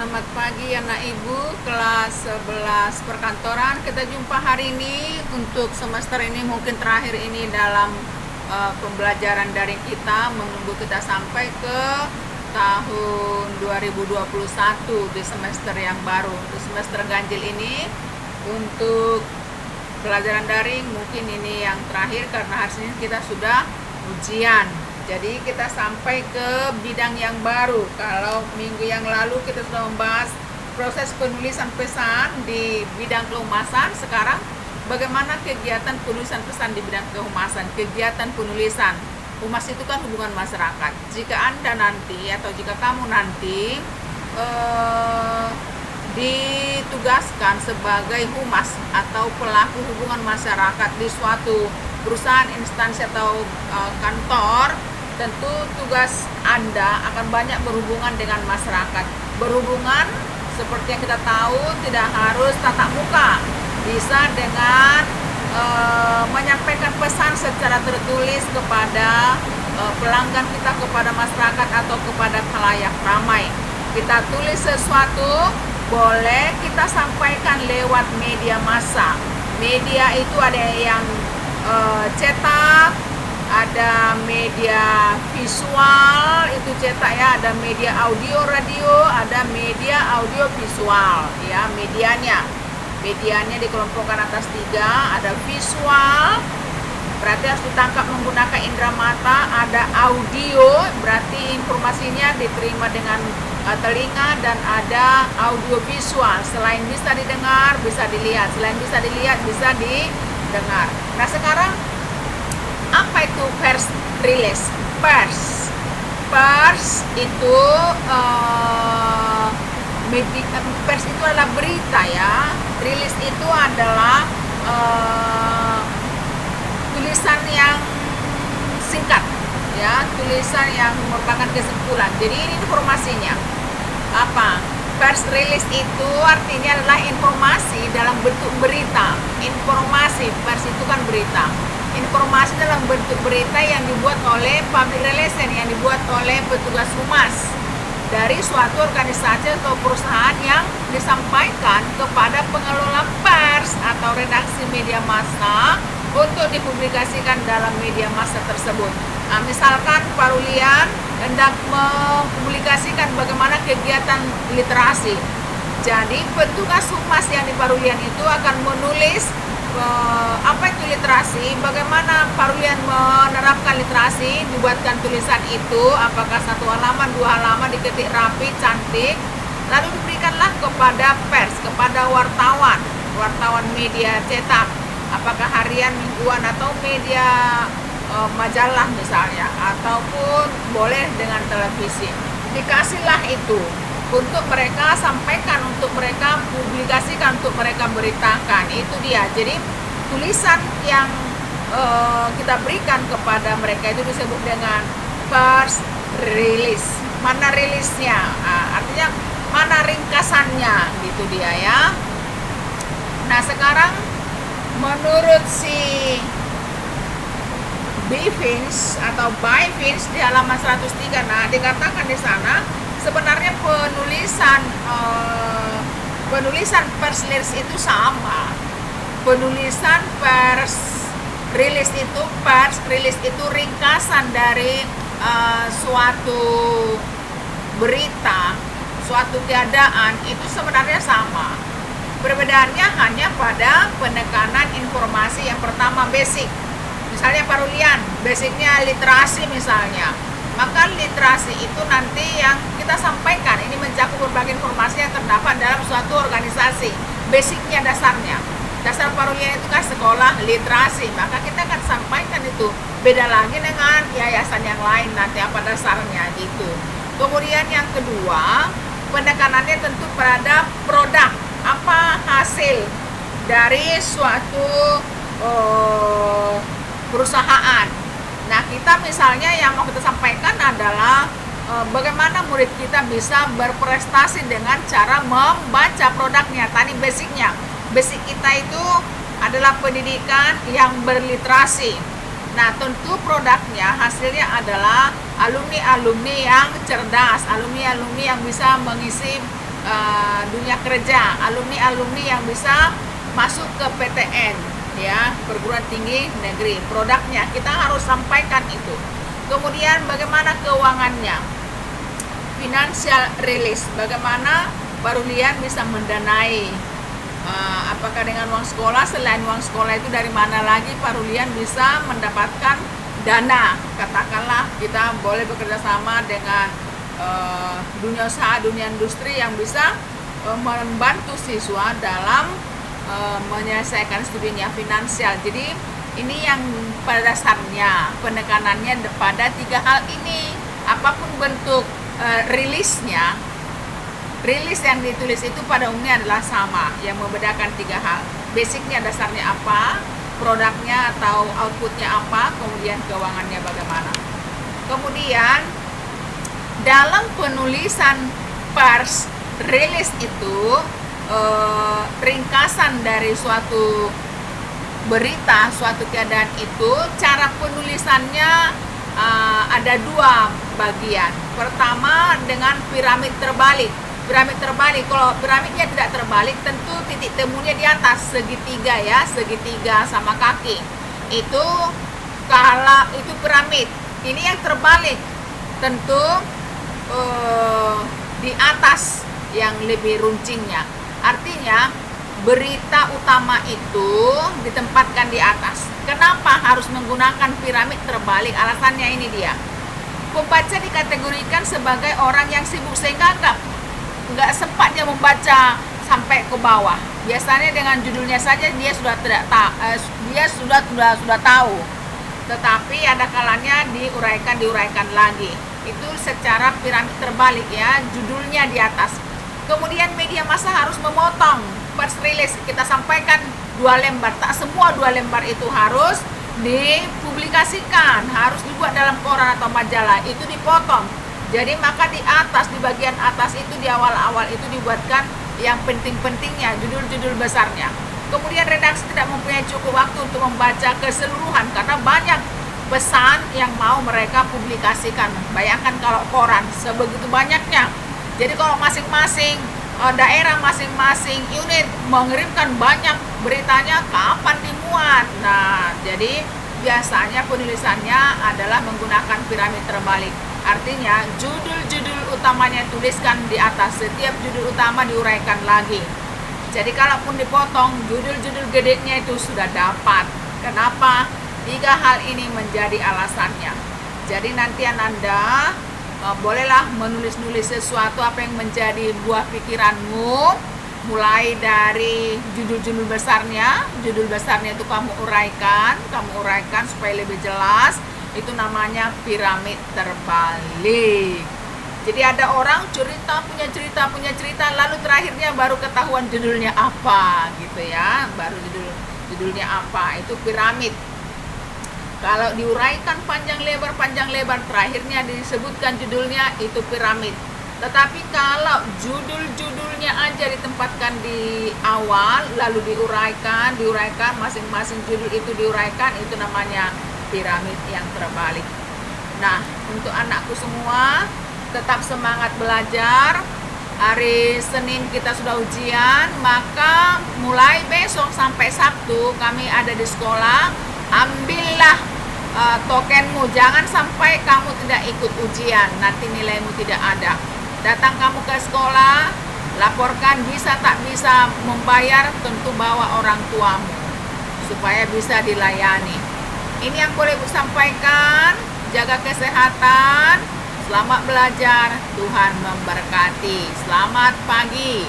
Selamat pagi anak ibu kelas 11 perkantoran. Kita jumpa hari ini untuk semester ini mungkin terakhir ini dalam pembelajaran daring kita, menunggu kita sampai ke tahun 2021 di semester yang baru. Di semester ganjil ini untuk pelajaran daring mungkin ini yang terakhir karena hari ini kita sudah ujian. Jadi kita sampai ke bidang yang baru. Kalau minggu yang lalu kita sudah membahas proses penulisan pesan di bidang kehumasan, sekarang bagaimana kegiatan penulisan pesan di bidang kehumasan. Kegiatan penulisan humas itu kan hubungan masyarakat. Jika Anda nanti atau jika kamu nanti ditugaskan sebagai humas atau pelaku hubungan masyarakat di suatu perusahaan, instansi atau kantor, tentu tugas Anda akan banyak berhubungan dengan masyarakat. Berhubungan seperti yang kita tahu tidak harus tatap muka, bisa dengan menyampaikan pesan secara tertulis kepada pelanggan kita, kepada masyarakat atau kepada khalayak ramai. Kita tulis sesuatu, boleh kita sampaikan lewat media massa. Media itu ada yang cetak, ada media visual itu cetak ya, ada media audio radio, ada media audio visual ya. Medianya dikelompokkan atas 3, ada visual berarti harus ditangkap menggunakan indera mata, ada audio berarti informasinya diterima dengan telinga, dan ada audio visual, selain bisa didengar bisa dilihat, selain bisa dilihat bisa didengar. Nah sekarang apa itu pers release? Pers itu pers itu adalah berita ya. Rilis itu adalah tulisan yang singkat ya, tulisan yang merupakan kesimpulan. Jadi ini informasinya. Apa? Pers release itu artinya adalah informasi dalam bentuk berita. Informasi, pers itu kan berita. Informasi dalam bentuk berita yang dibuat oleh public relation, yang dibuat oleh petugas humas dari suatu organisasi atau perusahaan yang disampaikan kepada pengelola pers atau redaksi media massa untuk dipublikasikan dalam media massa tersebut. Nah, misalkan Pak Rulian hendak mempublikasikan bagaimana kegiatan literasi. Jadi petugas humas yang di Pak Rulian itu akan menulis apa itu literasi, bagaimana Pak Rulian menerapkan literasi, dibuatkan tulisan itu, apakah 1 halaman, 2 halaman, diketik rapi, cantik, lalu diberikanlah kepada pers, kepada wartawan media cetak, apakah harian, mingguan, atau media majalah misalnya, ataupun boleh dengan televisi. Dikasihlah itu untuk mereka sampaikan, untuk mereka publikasikan, untuk mereka beritakan. Itu dia. Jadi tulisan yang kita berikan kepada mereka itu disebut dengan pers release. Mana rilisnya? Artinya mana ringkasannya, gitu dia ya. Nah sekarang menurut si Bivins atau Bivins di halaman 103, nah dikatakan di sana sebenarnya penulisan pers release itu sama. Penulisan pers release itu ringkasan dari suatu berita, suatu keadaan, itu sebenarnya sama. Perbedaannya hanya pada penekanan informasi. Yang pertama basic. Misalnya Pak Rulian, basicnya literasi misalnya. Maka literasi itu nanti yang kita sampaikan ini mencakup berbagai informasi yang terdapat dalam suatu organisasi. Basicnya, dasar Pak Rulian itu kan sekolah literasi, maka kita akan sampaikan itu. Beda lagi dengan yayasan yang lain nanti apa dasarnya gitu. Kemudian yang kedua, penekanannya tentu pada produk, apa hasil dari suatu perusahaan. Nah kita misalnya yang mau kita sampaikan adalah bagaimana murid kita bisa berprestasi dengan cara membaca produknya. Tadi basicnya, basic kita itu adalah pendidikan yang berliterasi. Nah tentu produknya, hasilnya adalah alumni-alumni yang cerdas, alumni-alumni yang bisa mengisi dunia kerja, alumni-alumni yang bisa masuk ke PTN, ya, perguruan tinggi negeri. Produknya kita harus sampaikan itu. Kemudian bagaimana keuangannya, financial release, bagaimana Parulian bisa mendanai, apakah dengan uang sekolah, selain uang sekolah itu dari mana lagi Parulian bisa mendapatkan dana. Katakanlah kita boleh bekerja sama dengan dunia usaha, dunia industri yang bisa membantu siswa dalam menyelesaikan studinya finansial. Jadi ini yang pada dasarnya penekanannya pada 3 hal ini. Apapun bentuk rilisnya, rilis yang ditulis itu pada umumnya adalah sama. Yang membedakan 3 hal. Basicnya, dasarnya apa, produknya atau outputnya apa, kemudian keuangannya bagaimana. Kemudian dalam penulisan pers rilis itu ringkasan dari suatu berita, suatu keadaan itu, cara penulisannya ada 2 bagian. Pertama dengan piramid terbalik. Piramid terbalik, kalau piramidnya tidak terbalik, tentu titik temunya di atas, segitiga ya, segitiga sama kaki. Itu kalau itu piramid. Ini yang terbalik, tentu di atas yang lebih runcingnya. Artinya berita utama itu ditempatkan di atas. Kenapa harus menggunakan piramid terbalik? Alasannya ini dia. Pembaca dikategorikan sebagai orang yang sibuk sehingga nggak sempat dia membaca sampai ke bawah. Biasanya dengan judulnya saja dia sudah sudah tahu. Tetapi ada kalanya diuraikan lagi. Itu secara piramid terbalik ya, judulnya di atas. Kemudian media massa harus memotong press release, kita sampaikan 2 lembar. Tak semua 2 lembar itu harus dipublikasikan, harus dibuat dalam koran atau majalah, itu dipotong. Jadi maka di atas, di bagian atas itu, di awal-awal itu dibuatkan yang penting-pentingnya, judul-judul besarnya. Kemudian redaksi tidak mempunyai cukup waktu untuk membaca keseluruhan karena banyak pesan yang mau mereka publikasikan. Bayangkan kalau koran sebegitu banyaknya. Jadi kalau masing-masing daerah, masing-masing unit mengirimkan banyak beritanya, kapan dimuat? Nah, jadi biasanya penulisannya adalah menggunakan piramid terbalik. Artinya judul-judul utamanya tuliskan di atas, setiap judul utama diuraikan lagi. Jadi kalaupun dipotong, judul-judul gedenya itu sudah dapat. Kenapa? 3 hal ini menjadi alasannya. Jadi nanti Anda bolehlah menulis-nulis sesuatu apa yang menjadi buah pikiranmu, mulai dari judul-judul besarnya. Judul besarnya itu kamu uraikan supaya lebih jelas. Itu namanya piramid terbalik. Jadi ada orang punya cerita, lalu terakhirnya baru ketahuan judulnya apa gitu ya, baru judulnya apa, itu piramid. Kalau diuraikan panjang lebar, terakhirnya disebutkan judulnya, itu piramid. Tetapi kalau judul-judulnya aja ditempatkan di awal, lalu diuraikan, masing-masing judul itu diuraikan, itu namanya piramid yang terbalik. Nah, untuk anakku semua, tetap semangat belajar. Hari Senin kita sudah ujian, maka mulai besok sampai Sabtu kami ada di sekolah. Ambillah tokenmu, jangan sampai kamu tidak ikut ujian, nanti nilaimu tidak ada. Datang kamu ke sekolah, laporkan bisa tak bisa membayar, tentu bawa orang tuamu supaya bisa dilayani. Ini yang boleh Bu sampaikan. Jaga kesehatan, selamat belajar, Tuhan memberkati. Selamat pagi.